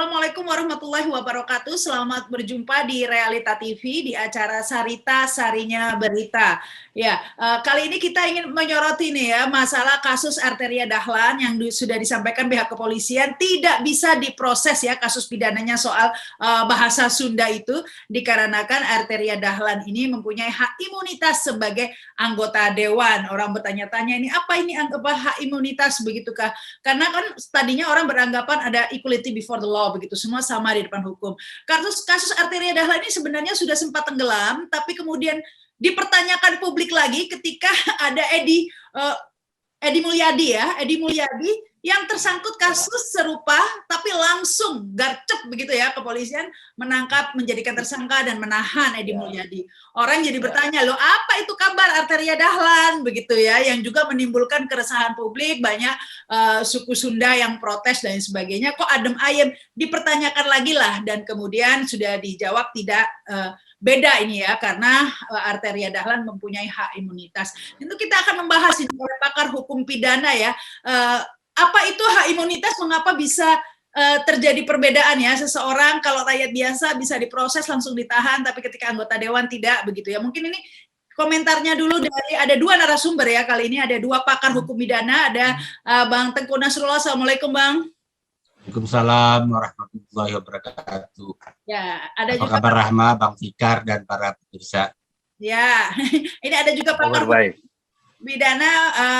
Assalamualaikum warahmatullahi wabarakatuh. Selamat berjumpa di Realita TV di acara Sarita Sarinya Berita. Ya, kali ini kita ingin menyoroti nih ya masalah kasus Arteria Dahlan yang sudah disampaikan pihak kepolisian tidak bisa diproses ya kasus pidananya soal bahasa Sunda itu dikarenakan Arteria Dahlan ini mempunyai hak imunitas sebagai anggota dewan. Orang bertanya-tanya ini apa hak imunitas begitukah? Karena kan tadinya orang beranggapan ada equality before the law, begitu semua sama di depan hukum. Kasus Arteria Dahlan ini sebenarnya sudah sempat tenggelam, tapi kemudian dipertanyakan publik lagi ketika ada Edi Mulyadi yang tersangkut kasus serupa, tapi langsung garcep begitu ya kepolisian menangkap, menjadikan tersangka dan menahan Edi Mulyadi. Orang jadi bertanya, loh apa itu kabar Arteria Dahlan begitu ya, yang juga menimbulkan keresahan publik, banyak suku Sunda yang protes dan sebagainya. Kok adem ayem, dipertanyakan lagi lah, dan kemudian sudah dijawab tidak. Beda ini ya, karena Arteria Dahlan mempunyai hak imunitas. Tentu kita akan membahas ini oleh pakar hukum pidana ya. Apa itu hak imunitas, mengapa bisa terjadi perbedaan ya, seseorang kalau rakyat biasa bisa diproses langsung ditahan, tapi ketika anggota dewan tidak begitu ya. Mungkin ini komentarnya dulu dari, ada dua narasumber ya kali ini, ada dua pakar hukum pidana, ada Bang Tengku Nasrullah. Assalamualaikum Bang. Waalaikumsalam warahmatullahi wabarakatuh. Ya, ada apa juga kabar Rahma, Bang Fikar dan para pemirsa. Ya, ini ada juga pakar pidana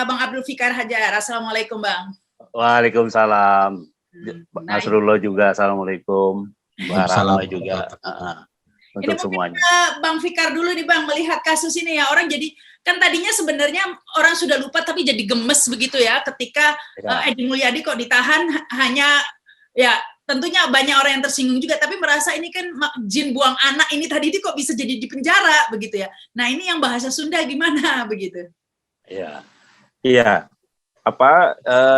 Bang Abdul Fikar Hajar. Assalamualaikum Bang. Waalaikumsalam. Nasrullah juga. Assalamualaikum. Rahma juga. Untuk ini semuanya. Bang Fikar dulu nih Bang, melihat kasus ini ya, orang jadi kan tadinya sebenarnya orang sudah lupa tapi jadi gemes begitu ya ketika Edi Mulyadi kok ditahan, hanya ya tentunya banyak orang yang tersinggung juga, tapi merasa ini kan jin buang anak ini tadi itu kok bisa jadi di penjara begitu ya. Nah ini yang bahasa Sunda gimana begitu? Iya.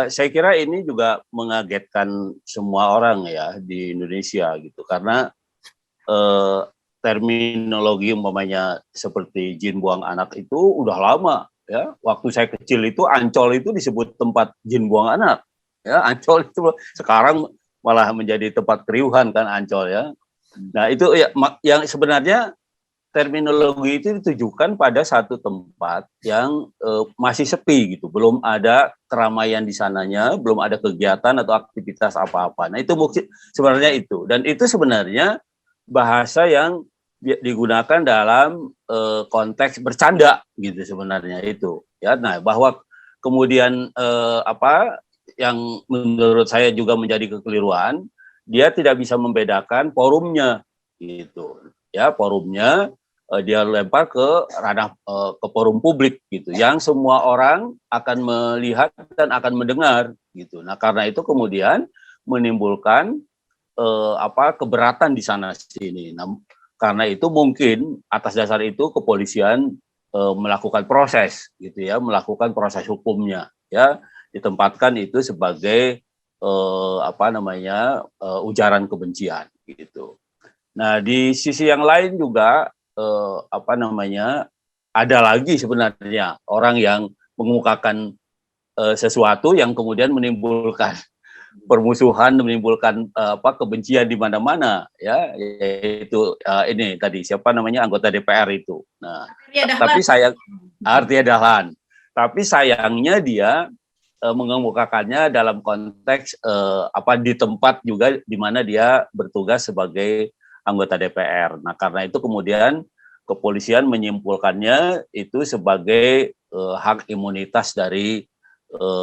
Saya kira ini juga mengagetkan semua orang ya di Indonesia gitu, karena terminologi umpamanya seperti jin buang anak itu udah lama ya. Waktu saya kecil itu Ancol itu disebut tempat jin buang anak ya. Ancol itu sekarang malah menjadi tempat keriuhan kan Ancol ya. Nah itu ya, yang sebenarnya terminologi itu ditujukan pada satu tempat yang masih sepi gitu, belum ada keramaian di sananya, belum ada kegiatan atau aktivitas apa-apa. Nah itu mungkin sebenarnya itu, dan itu sebenarnya bahasa yang digunakan dalam konteks bercanda gitu sebenarnya itu ya. Nah bahwa kemudian yang menurut saya juga menjadi kekeliruan, dia tidak bisa membedakan forumnya gitu ya, forumnya dia lempar ke ranah ke forum publik gitu, yang semua orang akan melihat dan akan mendengar gitu. Nah karena itu kemudian menimbulkan keberatan di sana sini. Nah, karena itu mungkin atas dasar itu kepolisian melakukan proses gitu ya, melakukan proses hukumnya ya, ditempatkan itu sebagai ujaran kebencian gitu. Nah di sisi yang lain juga ada lagi sebenarnya orang yang mengemukakan sesuatu yang kemudian menimbulkan permusuhan, menimbulkan kebencian di mana-mana ya, yaitu ini tadi siapa namanya anggota DPR itu. Nah, tapi Arteria Dahlan. Tapi sayangnya dia mengemukakannya dalam konteks di tempat juga di mana dia bertugas sebagai anggota DPR. Nah, karena itu kemudian kepolisian menyimpulkannya itu sebagai hak imunitas dari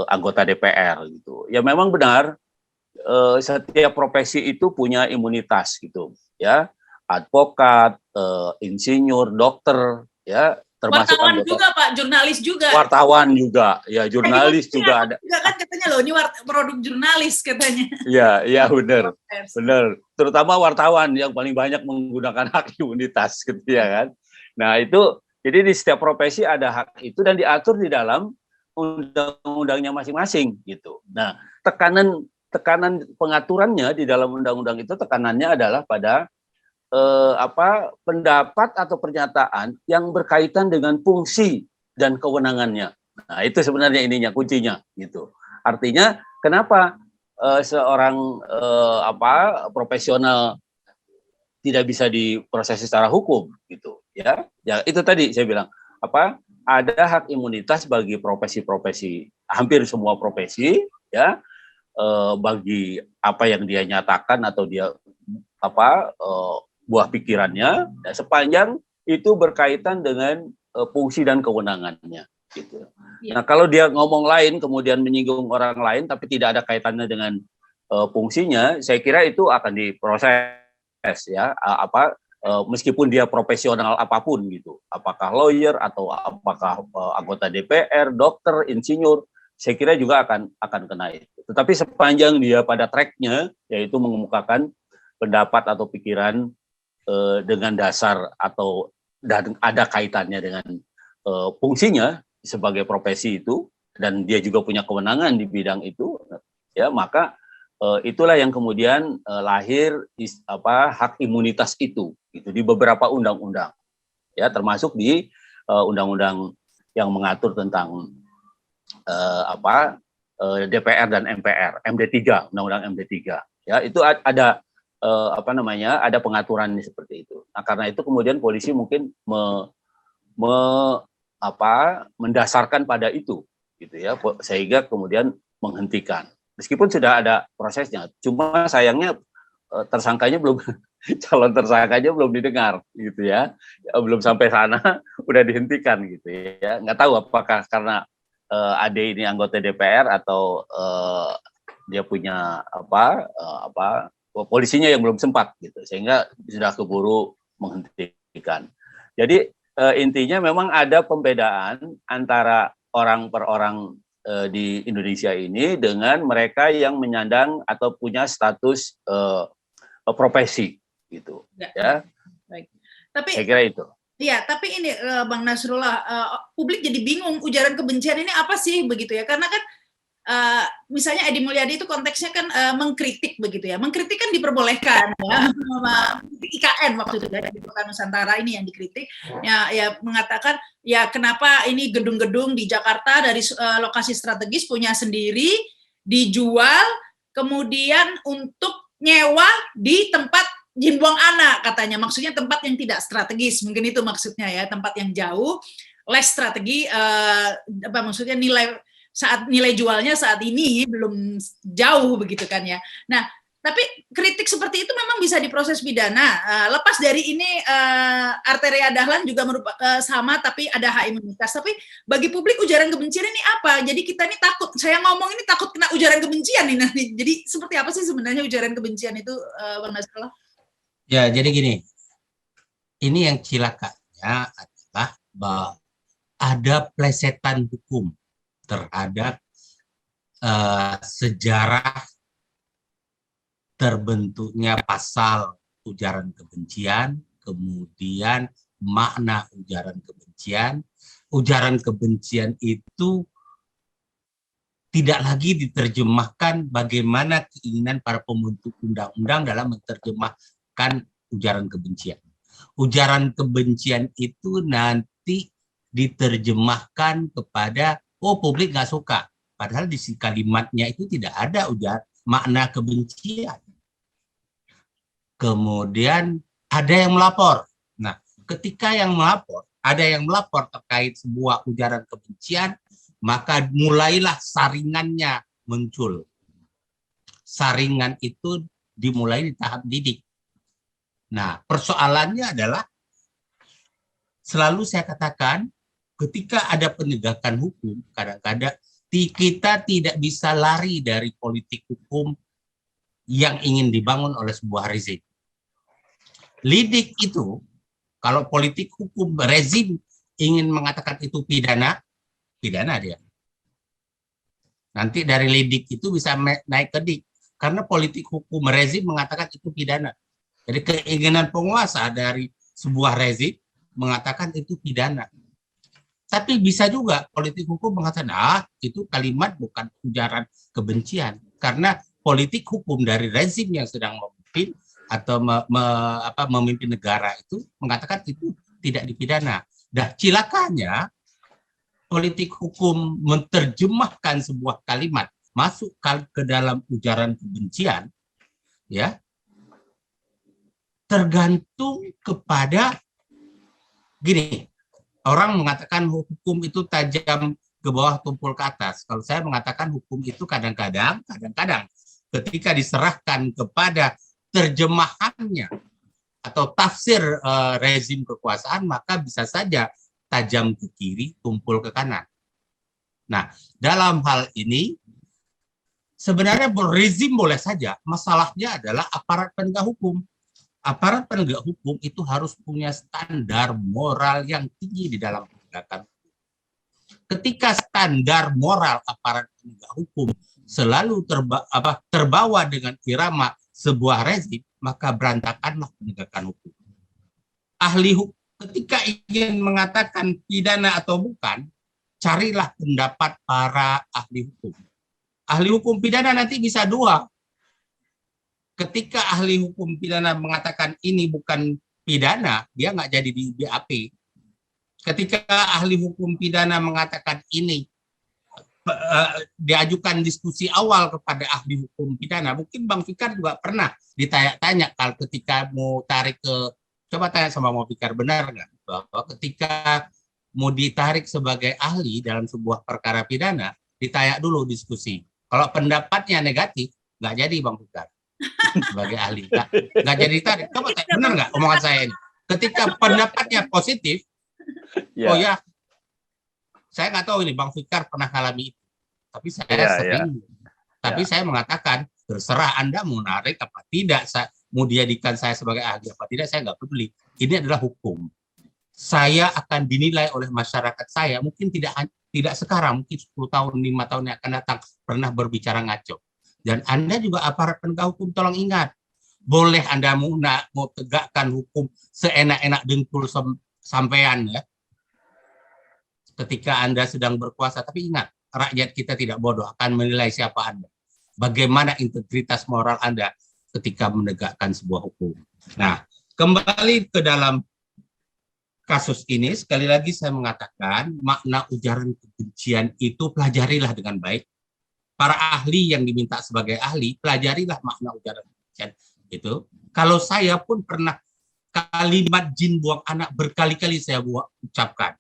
anggota DPR gitu. Ya memang benar, setiap profesi itu punya imunitas gitu ya, advokat, insinyur, dokter ya, termasuk wartawan anggota, juga Pak, jurnalis juga. Wartawan juga, ya jurnalis juga ada. Juga kan katanya loh, ini produk jurnalis katanya. Iya benar, terutama wartawan yang paling banyak menggunakan hak imunitas gitu ya kan. Nah itu, jadi di setiap profesi ada hak itu dan diatur di dalam undang-undangnya masing-masing gitu. Nah, tekanan pengaturannya di dalam undang-undang itu, tekanannya adalah pada pendapat atau pernyataan yang berkaitan dengan fungsi dan kewenangannya. Nah, itu sebenarnya ininya, kuncinya gitu. Artinya kenapa seorang profesional tidak bisa diproses secara hukum gitu ya. Ya itu tadi saya bilang ada hak imunitas bagi profesi-profesi, hampir semua profesi ya, bagi apa yang dia nyatakan atau dia buah pikirannya ya, sepanjang itu berkaitan dengan fungsi dan kewenangannya gitu. Nah, kalau dia ngomong lain kemudian menyinggung orang lain tapi tidak ada kaitannya dengan fungsinya, saya kira itu akan diproses ya, meskipun dia profesional apapun gitu, apakah lawyer atau apakah anggota DPR, dokter, insinyur, saya kira juga akan kena itu. Tetapi sepanjang dia pada tracknya, yaitu mengemukakan pendapat atau pikiran dengan dasar atau dan ada kaitannya dengan fungsinya sebagai profesi itu, dan dia juga punya kewenangan di bidang itu, ya maka itulah yang kemudian lahir hak imunitas itu di beberapa undang-undang ya, termasuk di undang-undang yang mengatur tentang DPR dan MPR, MD3, undang-undang MD3 ya, itu ada ada pengaturan seperti itu. Nah, karena itu kemudian polisi mungkin mendasarkan pada itu gitu ya, sehingga kemudian menghentikan. Meskipun sudah ada prosesnya, cuma sayangnya tersangkanya belum calon tersangkanya belum didengar gitu ya, belum sampai sana udah dihentikan gitu ya. Nggak tahu apakah karena Ade ini anggota DPR atau dia punya polisinya yang belum sempat gitu, sehingga sudah keburu menghentikan. Jadi intinya memang ada pembedaan antara orang per orang di Indonesia ini dengan mereka yang menyandang atau punya status profesi gitu ya. Baik. Tapi saya kira itu. Iya, tapi ini Bang Nasrullah, publik jadi bingung ujaran kebencian ini apa sih begitu ya? Karena kan misalnya Edi Mulyadi itu konteksnya kan mengkritik begitu ya. Mengkritik kan diperbolehkan ya. IKN waktu itu dari Nusantara ini yang dikritik ya mengatakan ya kenapa ini gedung-gedung di Jakarta dari lokasi strategis punya sendiri dijual kemudian untuk nyewa di tempat jin buang anak katanya. Maksudnya tempat yang tidak strategis. Mungkin itu maksudnya ya, tempat yang jauh, less strategi maksudnya nilai jualnya saat ini belum jauh begitu kan ya. Nah, tapi kritik seperti itu memang bisa diproses pidana. Lepas dari ini Arteria Dahlan juga sama tapi ada hak imunitas. Tapi bagi publik ujaran kebencian ini apa? Jadi kita ini takut. Saya ngomong ini takut kena ujaran kebencian nih nanti. Jadi seperti apa sih sebenarnya ujaran kebencian itu, Bang Nasrullah? Ya, jadi gini. Ini yang cilakanya adalah bahwa ada plesetan hukum terhadap sejarah terbentuknya pasal ujaran kebencian, kemudian makna ujaran kebencian. Ujaran kebencian itu tidak lagi diterjemahkan bagaimana keinginan para pembentuk undang-undang dalam menerjemahkan ujaran kebencian. Ujaran kebencian itu nanti diterjemahkan kepada publik nggak suka. Padahal di kalimatnya itu tidak ada makna kebencian. Kemudian ada yang melapor. Nah, ketika ada yang melapor terkait sebuah ujaran kebencian, maka mulailah saringannya muncul. Saringan itu dimulai di tahap didik. Nah, persoalannya adalah selalu saya katakan, ketika ada penegakan hukum, kadang-kadang kita tidak bisa lari dari politik hukum yang ingin dibangun oleh sebuah rezim. Lidik itu, kalau politik hukum rezim ingin mengatakan itu pidana, pidana dia. Nanti dari lidik itu bisa naik ke dik, karena politik hukum rezim mengatakan itu pidana. Jadi keinginan penguasa dari sebuah rezim mengatakan itu pidana. Tapi bisa juga politik hukum mengatakan, itu kalimat bukan ujaran kebencian. Karena politik hukum dari rezim yang sedang memimpin atau memimpin negara itu mengatakan itu tidak dipidana. Dan cilakanya politik hukum menerjemahkan sebuah kalimat masuk ke dalam ujaran kebencian, ya, tergantung kepada gini. Orang mengatakan hukum itu tajam ke bawah, tumpul ke atas. Kalau saya mengatakan hukum itu kadang-kadang ketika diserahkan kepada terjemahannya atau tafsir rezim kekuasaan, maka bisa saja tajam ke kiri, tumpul ke kanan. Nah, dalam hal ini sebenarnya rezim boleh saja, masalahnya adalah aparat penegak hukum. Aparat penegak hukum itu harus punya standar moral yang tinggi di dalam penegakan hukum. Ketika standar moral aparat penegak hukum selalu terbawa dengan irama sebuah rezim, maka berantakanlah penegakan hukum. Ahli hukum ketika ingin mengatakan pidana atau bukan, carilah pendapat para ahli hukum. Ahli hukum pidana nanti bisa dua. Ketika ahli hukum pidana mengatakan ini bukan pidana, dia nggak jadi di BAP. Ketika ahli hukum pidana mengatakan ini, diajukan diskusi awal kepada ahli hukum pidana. Mungkin Bang Fikar juga pernah ditanya-tanya kalau ketika mau tarik ke, coba tanya sama Bang Fikar, benar nggak bahwa ketika mau ditarik sebagai ahli dalam sebuah perkara pidana, ditanya dulu diskusi. Kalau pendapatnya negatif, nggak jadi Bang Fikar sebagai ahli, nggak jadi tarik. Coba tanya, benar nggak omongan saya ini? Ketika pendapatnya positif, oh ya, saya nggak tahu ini Bang Fikar pernah alami itu, tapi saya sering. Tapi saya mengatakan terserah Anda mau narik apa tidak, mau dijadikan saya sebagai ahli apa tidak, saya nggak peduli. Ini adalah hukum. Saya akan dinilai oleh masyarakat saya, mungkin tidak sekarang, mungkin 10 tahun, 5 tahun yang akan datang, pernah berbicara ngaco. Dan Anda juga aparat penegak hukum, tolong ingat, boleh Anda mau tegakkan hukum seenak-enak dengkul sampean ya, ketika Anda sedang berkuasa, tapi ingat, rakyat kita tidak bodoh, akan menilai siapa Anda. Bagaimana integritas moral Anda ketika menegakkan sebuah hukum. Nah, kembali ke dalam kasus ini, sekali lagi saya mengatakan, makna ujaran kebencian itu pelajarilah dengan baik. Para ahli yang diminta sebagai ahli, pelajarilah makna ujaran kebencian itu. Kalau saya pun pernah kalimat jin buang anak berkali-kali saya ucapkan.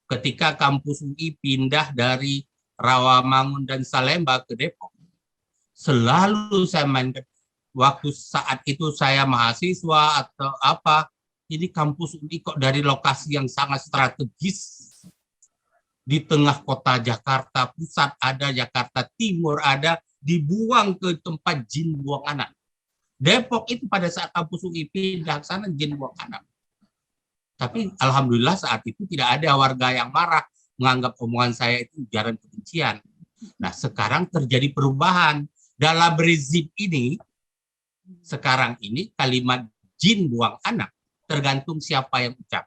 Ketika kampus UI pindah dari Rawamangun dan Salemba ke Depok, selalu saya mainkan, waktu saat itu saya mahasiswa atau apa, ini kampus UI kok dari lokasi yang sangat strategis, di tengah kota Jakarta Pusat ada, Jakarta Timur ada, dibuang ke tempat jin buang anak. Depok itu pada saat kampus UI pindah ke sana jin buang anak. Tapi alhamdulillah saat itu tidak ada warga yang marah menganggap omongan saya itu ujaran kebencian. Nah, sekarang terjadi perubahan dalam rezim ini. Sekarang ini kalimat jin buang anak tergantung siapa yang ucap.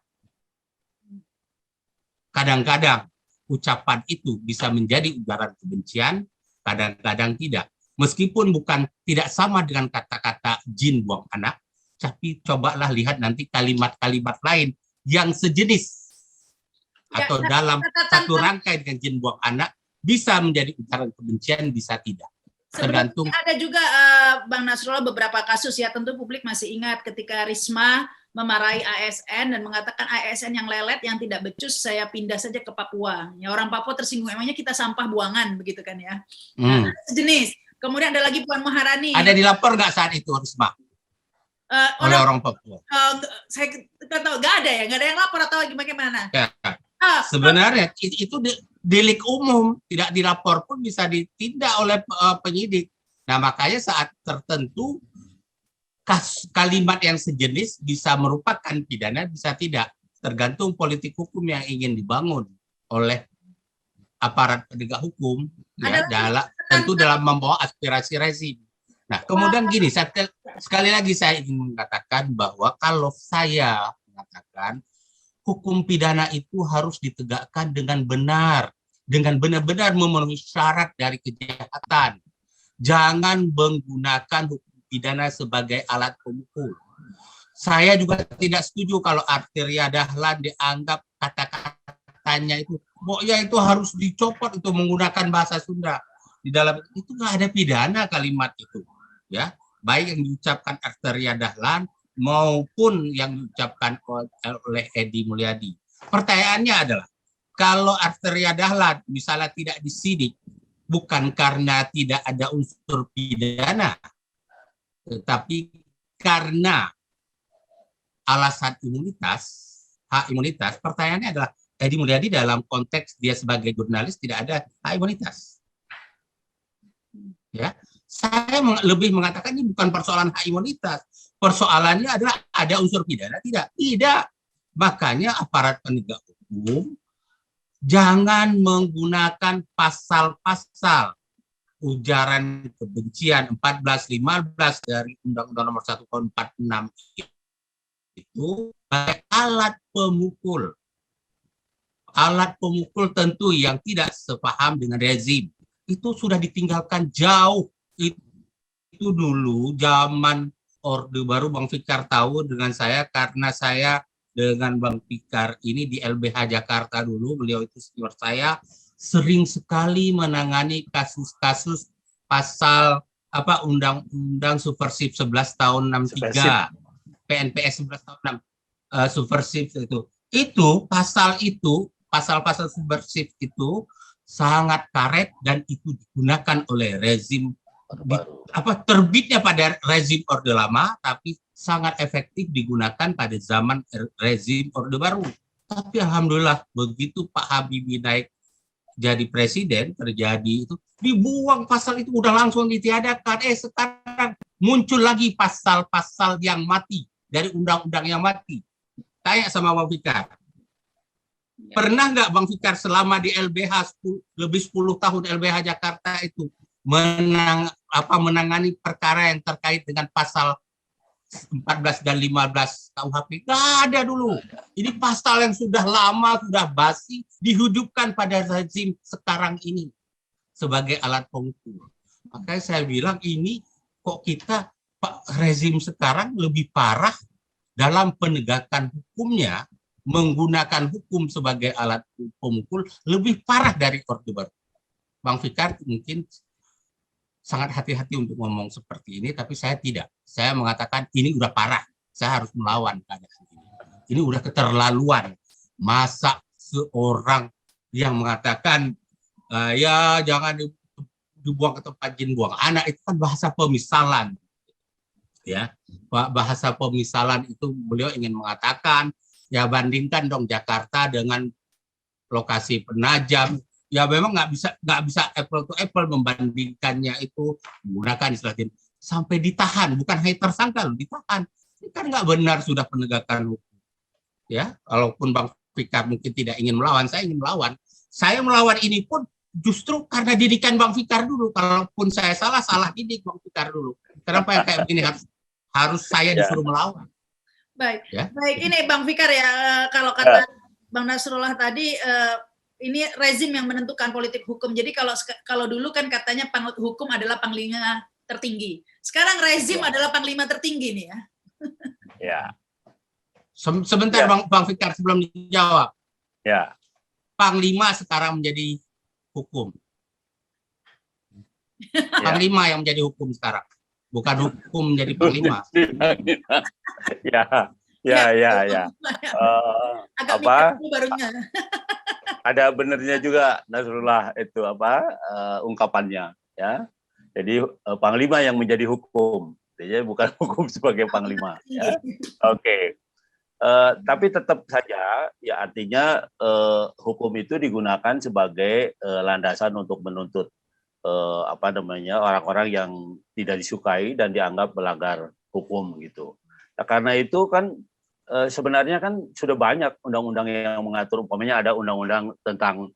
Kadang-kadang ucapan itu bisa menjadi ujaran kebencian, kadang-kadang tidak. Meskipun tidak sama dengan kata-kata jin buang anak, tapi cobalah lihat nanti kalimat-kalimat lain yang sejenis atau dalam satu rangkai dengan jin buang anak bisa menjadi ujaran kebencian, bisa tidak. Tergantung. Ada juga Bang Nasrullah beberapa kasus ya, tentu publik masih ingat ketika Risma memarahi ASN dan mengatakan ASN yang lelet, yang tidak becus, saya pindah saja ke Papua. Ya, orang Papua tersinggung, emangnya kita sampah buangan begitu kan ya. Nah, sejenis. Kemudian ada lagi Puan Maharani. Ada dilapor nggak saat itu Risma? Oleh orang Papua? Saya nggak tahu, nggak ada ya, nggak ada yang lapor atau gimana? Ya. Sebenarnya itu delik umum, tidak dilapor pun bisa ditindak oleh penyidik. Nah, makanya saat tertentu kalimat yang sejenis bisa merupakan pidana, bisa tidak. Tergantung politik hukum yang ingin dibangun oleh aparat penegak hukum, ya, tentu dalam membawa aspirasi rezim. Nah, kemudian gini, sekali lagi saya ingin mengatakan bahwa kalau saya mengatakan hukum pidana itu harus ditegakkan dengan benar, dengan benar-benar memenuhi syarat dari kejahatan. Jangan menggunakan hukum pidana sebagai alat pemukul. Saya juga tidak setuju kalau Arteria Dahlan dianggap kata-katanya itu, pokoknya itu harus dicopot, itu menggunakan bahasa Sunda. di dalam itu nggak ada pidana kalimat itu, ya, baik yang diucapkan Arteria Dahlan maupun yang diucapkan oleh Edi Mulyadi. Pertanyaannya adalah, kalau Arteria Dahlan misalnya tidak disidik, bukan karena tidak ada unsur pidana, tetapi karena alasan imunitas, hak imunitas, pertanyaannya adalah Edi Mulyadi dalam konteks dia sebagai jurnalis tidak ada hak imunitas. Ya, saya lebih mengatakan ini bukan persoalan hak imunitas. Persoalannya adalah ada unsur pidana tidak? Tidak. Makanya aparat penegak hukum jangan menggunakan pasal-pasal ujaran kebencian 14-15 dari Undang-Undang Nomor 1 Tahun 46 itu sebagai alat pemukul. Alat pemukul tentu yang tidak sepaham dengan rezim. Itu sudah ditinggalkan jauh. Itu dulu zaman Orde Baru, Bang Fikar tahu dengan saya karena saya dengan Bang Fikar ini di LBH Jakarta dulu, beliau itu senior saya, sering sekali menangani kasus-kasus pasal undang-undang subversif 11 tahun 63, PNPS 11 tahun 6, subversif itu pasal-pasal subversif itu sangat karet dan itu digunakan oleh rezim terbitnya pada rezim Orde Lama, tapi sangat efektif digunakan pada zaman rezim Orde Baru. Tapi alhamdulillah begitu Pak Habibie naik jadi presiden, terjadi itu dibuang pasal itu, udah langsung ditiadakan. Sekarang muncul lagi pasal-pasal yang mati dari undang-undang yang mati. Tanya sama Bang Fikar. Pernah nggak Bang Fikar selama di LBH lebih 10 tahun LBH Jakarta itu menangani perkara yang terkait dengan pasal 14 dan 15 KUHP? Nggak ada dulu. Ini pasal yang sudah lama, sudah basi, dihidupkan pada rezim sekarang ini sebagai alat pemukul. Makanya saya bilang ini kok kita rezim sekarang lebih parah dalam penegakan hukumnya, menggunakan hukum sebagai alat pemukul lebih parah dari Orde Baru. Bang Fikar mungkin sangat hati-hati untuk ngomong seperti ini, tapi saya tidak. Saya mengatakan ini udah parah. Saya harus melawan keadaan ini. Ini udah keterlaluan. Masa seorang yang mengatakan ya jangan dibuang ke tempat jin buang anak, itu kan bahasa pemisalan. Ya, bahasa pemisalan itu beliau ingin mengatakan ya bandingkan dong Jakarta dengan lokasi Penajam. Ya memang nggak bisa apple to apple membandingkannya, itu menggunakan istilah sampai ditahan, bukan hanya tersangka loh, ditahan. Ini kan nggak benar sudah penegakan hukum. Ya, walaupun Bang Fikar mungkin tidak ingin melawan, saya ingin melawan. Saya melawan ini pun justru karena didikan Bang Fikar dulu. Kalaupun saya salah didik Bang Fikar dulu. Kenapa yang kayak begini harus saya disuruh melawan? Baik, ya? Baik ini Bang Fikar ya, kalau kata Bang Nasrullah tadi, ini rezim yang menentukan politik hukum. Jadi kalau dulu kan katanya hukum adalah panglima tertinggi. Sekarang rezim adalah panglima tertinggi nih ya. Ya. Sebentar Bang Fikar sebelum dijawab. Ya. Panglima sekarang menjadi hukum. Panglima yang menjadi hukum sekarang. Bukan hukum menjadi panglima. Ya. Agak apa? Barunya. Ada benernya juga Nasrullah itu ungkapannya ya. Jadi panglima yang menjadi hukum, jadi bukan hukum sebagai panglima. Ya. Oke. Tapi tetap saja ya artinya hukum itu digunakan sebagai landasan untuk menuntut orang-orang yang tidak disukai dan dianggap melanggar hukum gitu. Nah, karena itu kan sebenarnya kan sudah banyak undang-undang yang mengatur, umpamanya ada undang-undang tentang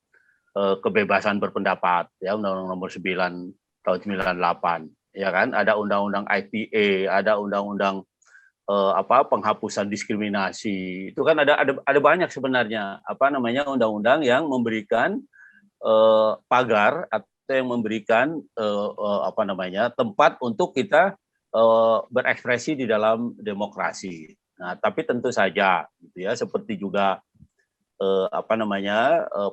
kebebasan berpendapat, ya Undang-Undang Nomor 9 tahun 98, ya kan? Ada undang-undang ITE, ada undang-undang penghapusan diskriminasi. Itu kan ada banyak sebenarnya undang-undang yang memberikan pagar atau yang memberikan tempat untuk kita berekspresi di dalam demokrasi. Nah, tapi tentu saja, gitu ya, seperti juga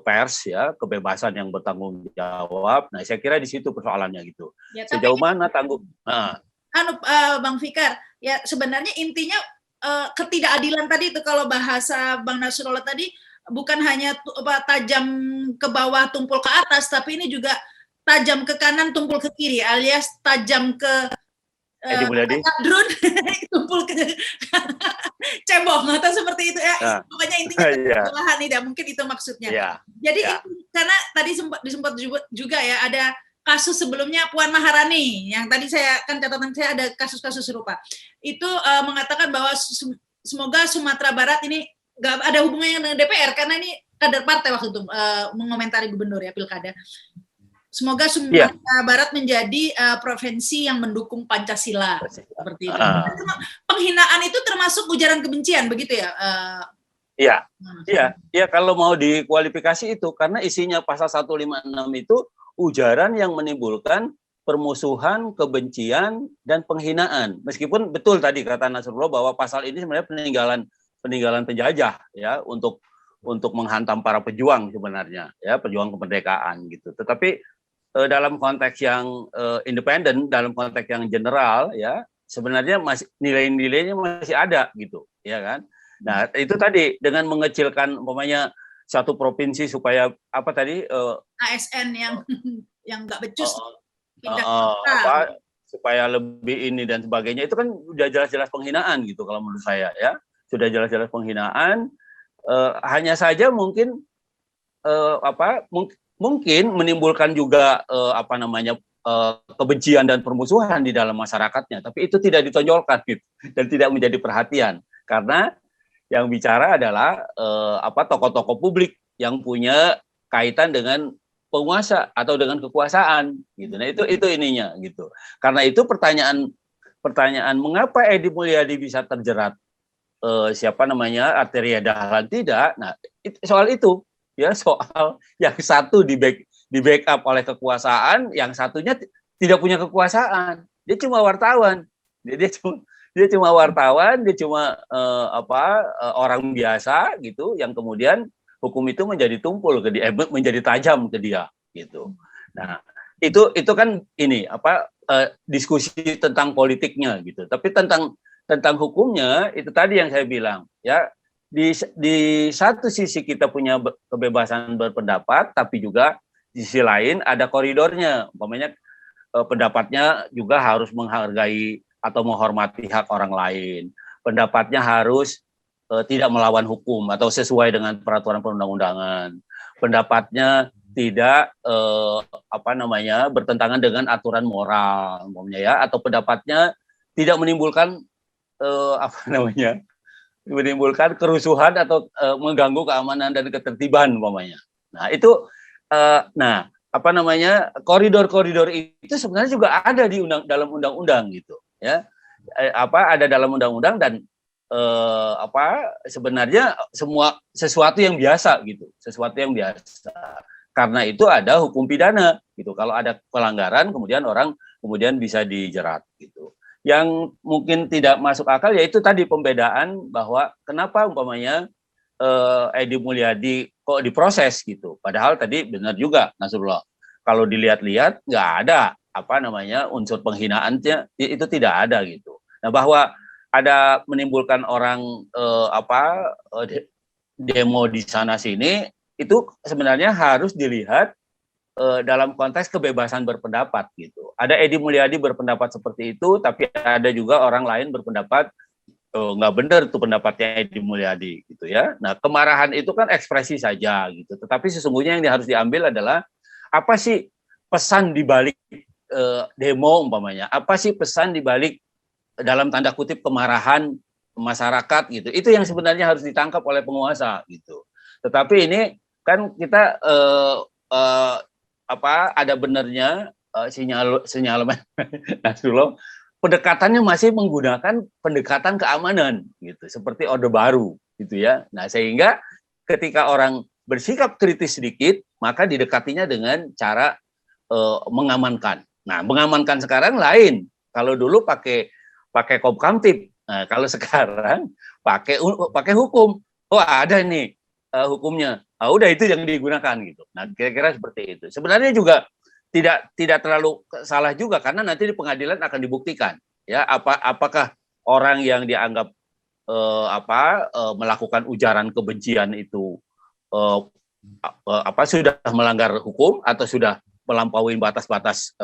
pers ya, kebebasan yang bertanggung jawab. Nah, saya kira di situ persoalannya gitu. Ya, Sejauh mana tanggung? Bang Fikar, ya sebenarnya intinya ketidakadilan tadi itu kalau bahasa Bang Nasrullah tadi bukan hanya tajam ke bawah tumpul ke atas, tapi ini juga tajam ke kanan tumpul ke kiri, alias tajam ke drone tumpul ke cebong atau seperti itu ya. Pokoknya intinya kesalahan tidak mungkin itu maksudnya. Jadi karena tadi sempat juga ya ada kasus sebelumnya Puan Maharani yang tadi catatan saya ada kasus-kasus serupa. Itu mengatakan bahwa semoga Sumatera Barat ini nggak ada hubungannya dengan DPR karena ini kader partai waktu itu mengomentari gubernur ya pilkada. Semoga Sumatera Barat menjadi provinsi yang mendukung Pancasila seperti itu. Penghinaan itu termasuk ujaran kebencian begitu ya? Iya. Kalau mau dikualifikasi itu karena isinya pasal 156 itu ujaran yang menimbulkan permusuhan, kebencian, dan penghinaan. Meskipun betul tadi kata Nasrullah bahwa pasal ini sebenarnya peninggalan penjajah ya untuk menghantam para pejuang sebenarnya ya, pejuang kemerdekaan gitu. Tetapi dalam konteks yang independen, dalam konteks yang general ya, sebenarnya masih nilai-nilainya masih ada gitu, ya kan? Nah, itu tadi dengan mengecilkan umpamanya satu provinsi supaya apa tadi ASN yang nggak becus supaya lebih ini dan sebagainya, itu kan udah jelas-jelas penghinaan gitu kalau menurut saya ya, sudah jelas-jelas penghinaan. Hanya saja mungkin mungkin menimbulkan juga kebencian dan permusuhan di dalam masyarakatnya, tapi itu tidak ditonjolkan gitu, dan tidak menjadi perhatian karena yang bicara adalah tokoh-tokoh publik yang punya kaitan dengan penguasa atau dengan kekuasaan gitu. Nah, itu ininya gitu. Karena itu pertanyaan mengapa Edi Mulyadi bisa terjerat Arteria Dahlan tidak. Nah, soal itu ya, soal yang satu di backup oleh kekuasaan, yang satunya tidak punya kekuasaan. Dia cuma wartawan. Dia cuma wartawan, dia cuma orang biasa gitu, yang kemudian hukum itu menjadi tumpul ke dia, menjadi tajam ke dia gitu. Nah, itu kan ini diskusi tentang politiknya gitu. Tapi tentang hukumnya itu tadi yang saya bilang ya, di satu sisi kita punya kebebasan berpendapat, tapi juga di sisi lain ada koridornya. Umpamanya pendapatnya juga harus menghargai atau menghormati hak orang lain. Pendapatnya harus tidak melawan hukum atau sesuai dengan peraturan perundang-undangan. Pendapatnya tidak bertentangan dengan aturan moral, umpamanya ya, atau pendapatnya tidak menimbulkan menimbulkan kerusuhan atau mengganggu keamanan dan ketertiban umpamanya. Nah, itu koridor-koridor itu sebenarnya juga ada di dalam undang-undang gitu. Ya, ada dalam undang-undang dan sebenarnya sesuatu yang biasa gitu, sesuatu yang biasa. Karena itu ada hukum pidana gitu. Kalau ada pelanggaran, kemudian orang bisa dijerat gitu. Yang mungkin tidak masuk akal yaitu tadi pembedaan bahwa kenapa umpamanya Edi Mulyadi kok diproses gitu. Padahal tadi benar juga Nasrullah. Kalau dilihat-lihat nggak ada unsur penghinaannya, itu tidak ada gitu. Nah, bahwa ada menimbulkan orang demo di sana sini, itu sebenarnya harus dilihat dalam konteks kebebasan berpendapat gitu. Ada Edi Mulyadi berpendapat seperti itu, tapi ada juga orang lain berpendapat nggak benar tuh pendapatnya Edi Mulyadi gitu ya. Nah, kemarahan itu kan ekspresi saja gitu. Tetapi sesungguhnya yang harus diambil adalah apa sih pesan di balik demo umpamanya, apa sih pesan di balik dalam tanda kutip kemarahan masyarakat gitu. Itu yang sebenarnya harus ditangkap oleh penguasa gitu. Tetapi ini kan kita ada benarnya sinyalemen Nasrullah, pendekatannya masih menggunakan pendekatan keamanan gitu, seperti Orde Baru gitu ya. Nah, sehingga ketika orang bersikap kritis sedikit, maka didekatinya dengan cara mengamankan. Nah, mengamankan sekarang lain. Kalau dulu pakai Kopkamtib. Nah, kalau sekarang pakai hukum. Oh, ada nih hukumnya. Udah itu yang digunakan gitu. Nah, kira-kira seperti itu. Sebenarnya juga tidak terlalu salah juga karena nanti di pengadilan akan dibuktikan ya apakah orang yang dianggap melakukan ujaran kebencian itu sudah melanggar hukum atau sudah melampaui batas-batas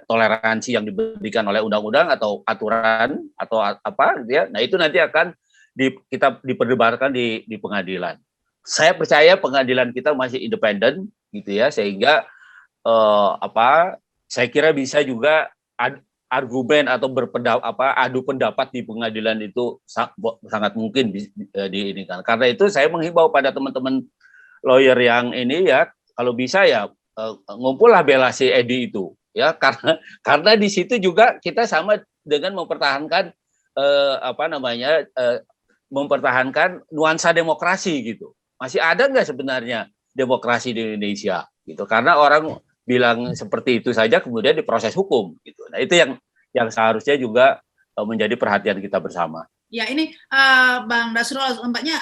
toleransi yang diberikan oleh undang-undang atau aturan atau apa ya. Nah, itu nanti akan kita diperdebatkan di pengadilan. Saya percaya pengadilan kita masih independen gitu ya, sehingga saya kira bisa juga argumen atau adu pendapat di pengadilan itu sangat mungkin di ini kan. Karena itu saya menghimbau pada teman-teman lawyer yang ini ya, kalau bisa ya ngumpullah bela si Edi itu ya, karena di situ juga kita sama dengan mempertahankan mempertahankan nuansa demokrasi gitu. Masih ada nggak sebenarnya demokrasi di Indonesia gitu? Karena orang bilang seperti itu saja kemudian diproses hukum gitu. Nah, itu yang seharusnya juga menjadi perhatian kita bersama. Ya, ini Bang Dasrul, nampaknya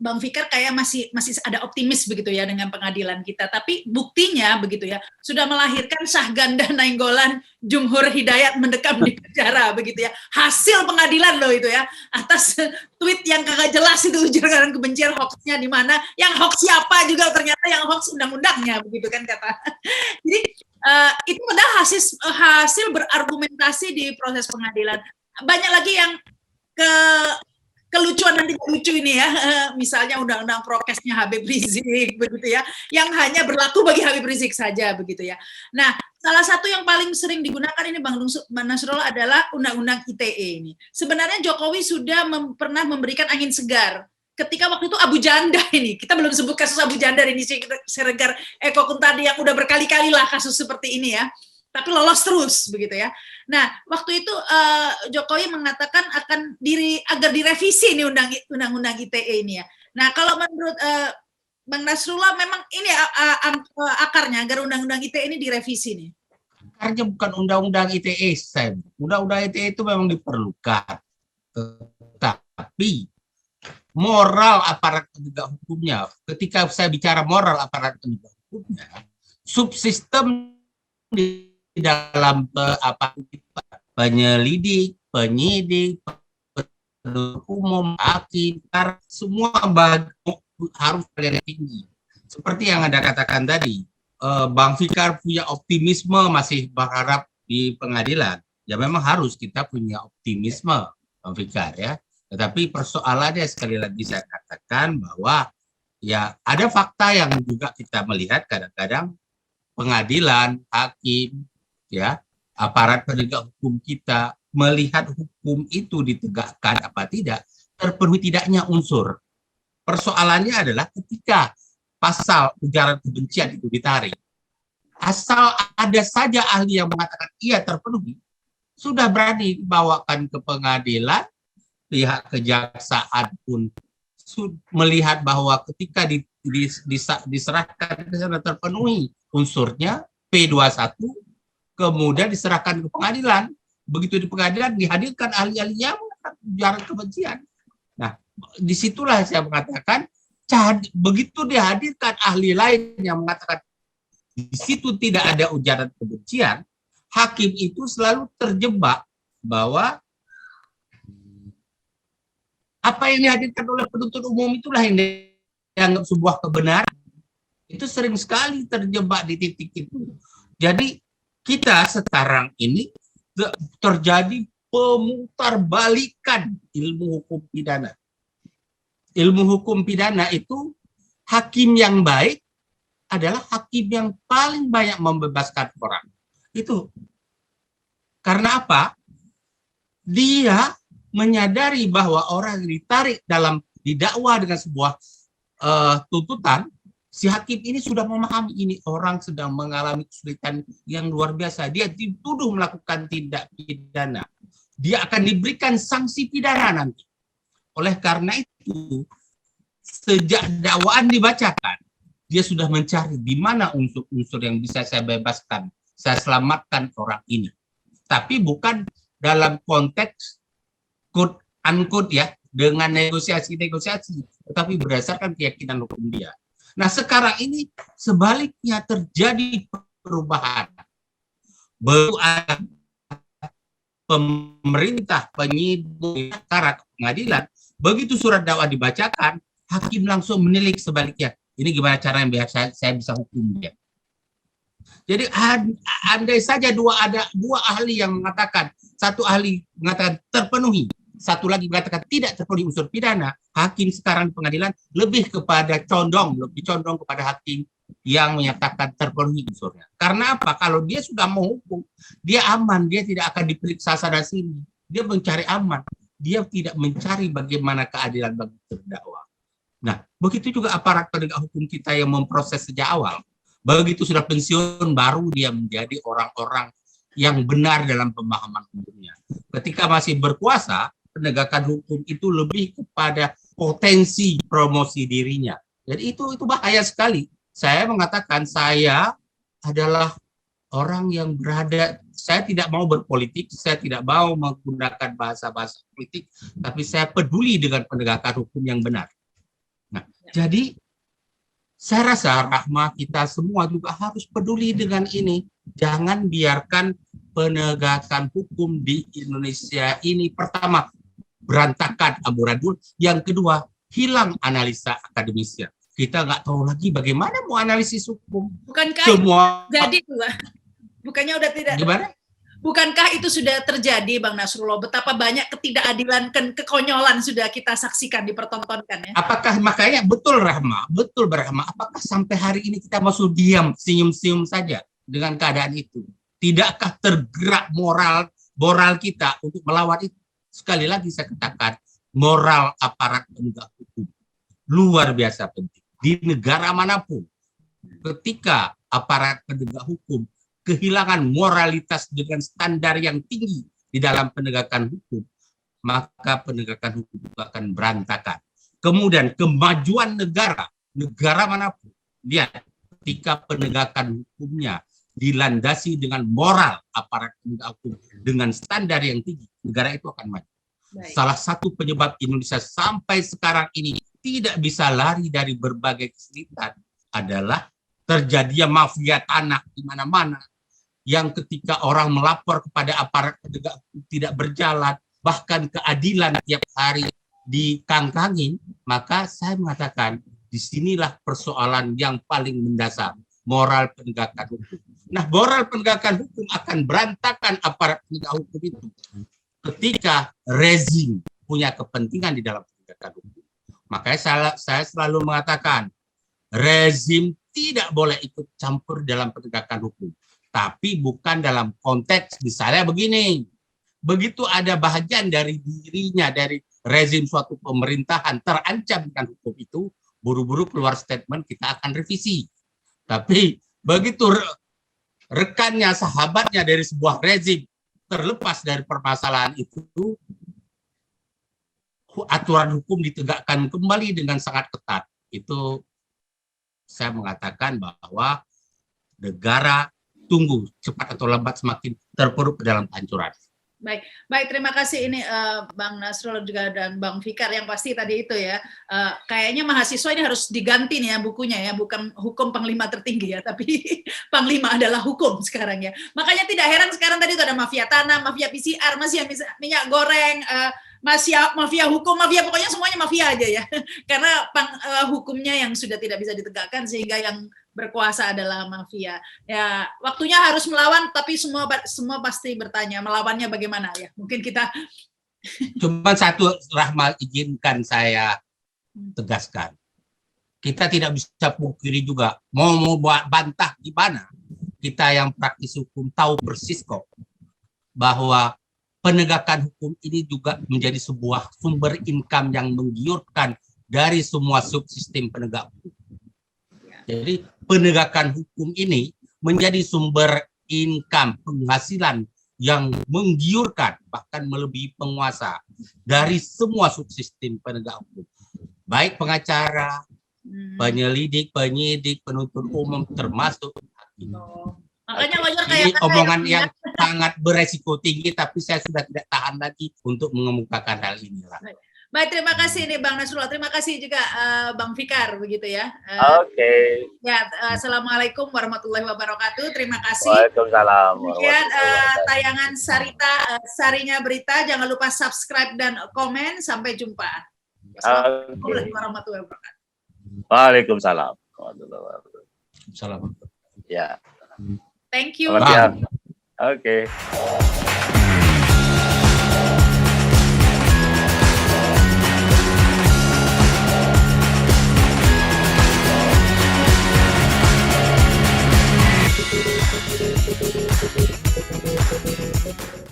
Bang Fikar kayak masih ada optimis begitu ya dengan pengadilan kita, tapi buktinya begitu ya sudah melahirkan Syahganda Nainggolan Jumhur Hidayat mendekam di penjara begitu ya, hasil pengadilan loh itu ya, atas tweet yang kagak jelas itu ujaran kebencian, hoaxnya di mana, yang hoax siapa juga ternyata yang hoax undang-undangnya begitu kan kata. Jadi itu adalah hasil berargumentasi di proses pengadilan. Banyak lagi yang kelucuan dan tidak lucu ini ya, misalnya undang-undang prokesnya Habib Rizik begitu ya, yang hanya berlaku bagi Habib Rizik saja begitu ya. Nah, salah satu yang paling sering digunakan ini Bang Nasrullah adalah undang-undang ITE ini. Sebenarnya Jokowi sudah pernah memberikan angin segar ketika waktu itu Abu Janda ini, kita belum sebut kasus Abu Janda ini, Siregar Eko Kuntadi yang udah berkali-kali lah kasus seperti ini ya, tapi lolos terus begitu ya. Nah, waktu itu Jokowi mengatakan agar direvisi nih undang-undang ITE ini ya. Nah, kalau menurut Bang Nasrullah memang ini akarnya agar undang-undang ITE ini direvisi nih. Akarnya bukan undang-undang ITE, Sam. Undang-undang ITE itu memang diperlukan. Tetapi moral aparat penegak hukumnya, ketika saya bicara moral aparat penegak hukumnya, subsistem di dalam penyelidik, penyidik, penuntut umum, hakim, semua harus yang tinggi. Seperti yang Anda katakan tadi, Bang Fikar punya optimisme, masih berharap di pengadilan. Ya memang harus kita punya optimisme, Bang Fikar ya. Tetapi persoalannya sekali lagi saya katakan bahwa ya ada fakta yang juga kita melihat kadang-kadang pengadilan, hakim, ya, aparat penegak hukum kita melihat hukum itu ditegakkan apa tidak, terpenuhi tidaknya unsur. Persoalannya adalah ketika pasal ujaran kebencian itu ditarik, asal ada saja ahli yang mengatakan iya terpenuhi, sudah berani dibawakan ke pengadilan, pihak kejaksaan pun melihat bahwa ketika diserahkan ke sana terpenuhi unsurnya P21, kemudian diserahkan ke pengadilan. Begitu di pengadilan dihadirkan ahli-ahlinya ujaran kebencian. Nah, disitulah saya mengatakan begitu dihadirkan ahli lain yang mengatakan di situ tidak ada ujaran kebencian, hakim itu selalu terjebak bahwa apa yang dihadirkan oleh penuntut umum itulah yang dianggap sebuah kebenaran. Itu sering sekali terjebak di titik itu. Jadi kita sekarang ini terjadi pemutarbalikan ilmu hukum pidana. Ilmu hukum pidana itu hakim yang baik adalah hakim yang paling banyak membebaskan orang. Itu karena apa? Dia menyadari bahwa orang yang ditarik dalam didakwa dengan sebuah tuntutan, si hakim ini sudah memahami ini orang sedang mengalami kesulitan yang luar biasa. Dia dituduh melakukan tindak pidana. Dia akan diberikan sanksi pidana nanti. Oleh karena itu, sejak dakwaan dibacakan, dia sudah mencari di mana unsur-unsur yang bisa saya bebaskan, saya selamatkan orang ini. Tapi bukan dalam konteks quote unquote ya, dengan negosiasi-negosiasi, tetapi berdasarkan keyakinan hukum dia. Nah, sekarang ini sebaliknya terjadi perubahan. Baru ada pemerintah, penyidik, perkara, pengadilan, begitu surat dakwah dibacakan, hakim langsung menilik sebaliknya. Ini gimana cara yang biar saya bisa hukum dia. Jadi andai saja ada dua ahli yang mengatakan, satu ahli mengatakan terpenuhi, satu lagi mengatakan tidak terpenuhi unsur pidana, hakim sekarang di pengadilan lebih condong kepada hakim yang menyatakan terpenuhi unsurnya. Karena apa? Kalau dia sudah menghukum, dia aman, dia tidak akan diperiksa sana sini. Dia mencari aman, dia tidak mencari bagaimana keadilan bagi terdakwa. Nah, begitu juga aparat penegak hukum kita yang memproses sejak awal. Begitu sudah pensiun, baru dia menjadi orang-orang yang benar dalam pemahaman hukumnya. Ketika masih berkuasa, penegakan hukum itu lebih kepada potensi promosi dirinya. Jadi itu bahaya sekali. Saya mengatakan saya adalah orang yang berada, saya tidak mau berpolitik, saya tidak mau menggunakan bahasa-bahasa politik, tapi saya peduli dengan penegakan hukum yang benar. Nah, jadi saya rasa Rahma, kita semua juga harus peduli dengan ini. Jangan biarkan penegakan hukum di Indonesia ini pertama berantakan amburadul, yang kedua hilang analisa akademisnya. Kita nggak tahu lagi bagaimana mau analisis hukum. Bukankah semua jadi tuh? Bukannya udah tidak? Gimana? Bukankah itu sudah terjadi, Bang Nasrullah? Betapa banyak ketidakadilan, kekonyolan sudah kita saksikan, dipertontonkan ya. Apakah makanya betul Rahma, apakah sampai hari ini kita masih diam, senyum-senyum saja dengan keadaan itu? Tidakkah tergerak moral kita untuk melawan itu? Sekali lagi saya katakan, moral aparat penegak hukum luar biasa penting. Di negara manapun, ketika aparat penegak hukum kehilangan moralitas dengan standar yang tinggi di dalam penegakan hukum, maka penegakan hukum itu akan berantakan. Kemudian kemajuan negara manapun, lihat, ketika penegakan hukumnya dilandasi dengan moral aparat penegak hukum dengan standar yang tinggi, negara itu akan maju. Baik. Salah satu penyebab Indonesia sampai sekarang ini tidak bisa lari dari berbagai kesulitan adalah terjadinya mafia tanah di mana-mana, yang ketika orang melapor kepada aparat penegak hukum tidak berjalan, bahkan keadilan tiap hari dikangkangin, maka saya mengatakan disinilah persoalan yang paling mendasar, moral penegakan hukum. Nah, moral penegakan hukum akan berantakan aparat penegak hukum itu ketika rezim punya kepentingan di dalam penegakan hukum. Makanya saya selalu mengatakan rezim tidak boleh ikut campur dalam penegakan hukum. Tapi bukan dalam konteks misalnya begini. Begitu ada bahagian dari dirinya, dari rezim suatu pemerintahan terancam dengan hukum itu, buru-buru keluar statement kita akan revisi. Tapi begitu rekannya, sahabatnya dari sebuah rezim terlepas dari permasalahan itu, aturan hukum ditegakkan kembali dengan sangat ketat. Itu saya mengatakan bahwa negara tunggu cepat atau lambat semakin terpuruk ke dalam kehancuran. Baik, terima kasih ini Bang Nasrullah juga dan Bang Fikar yang pasti tadi itu ya. Kayaknya mahasiswa ini harus diganti nih ya bukunya ya, bukan hukum panglima tertinggi ya, tapi panglima adalah hukum sekarang ya. Makanya tidak heran sekarang tadi itu ada mafia tanah, mafia PCR, mafia minyak goreng, mafia hukum, mafia pokoknya semuanya mafia aja ya. Karena hukumnya yang sudah tidak bisa ditegakkan sehingga yang berkuasa adalah mafia. Ya, waktunya harus melawan, tapi semua pasti bertanya melawannya bagaimana ya. Mungkin kita cuma satu, Rahma, izinkan saya tegaskan. Kita tidak bisa pungkiri juga mau bantah gimana. Kita yang praktis hukum tahu persis kok bahwa penegakan hukum ini juga menjadi sebuah sumber income yang menggiurkan dari semua subsistem penegak hukum. Jadi penegakan hukum ini menjadi sumber income, penghasilan yang menggiurkan, bahkan melebihi penguasa dari semua subsistem penegak hukum. Baik pengacara, penyelidik, penyidik, penuntut umum, termasuk hakim. Makanya lawyer ini omongan yang sangat beresiko tinggi, tapi saya sudah tidak tahan lagi untuk mengemukakan hal ini. Baik, terima kasih nih Bang Nasrullah. Terima kasih juga Bang Fikar begitu ya. Oke. Ya, assalamualaikum warahmatullahi wabarakatuh. Terima kasih. Waalaikumsalam Demikian warahmatullahi wabarakatuh. tayangan Sarita Sarinya Berita. Jangan lupa subscribe dan komen. Sampai jumpa. Assalamualaikum warahmatullahi wabarakatuh. Waalaikumsalam warahmatullahi wabarakatuh. Salam. Ya. Thank you. Selamat siang. Oke.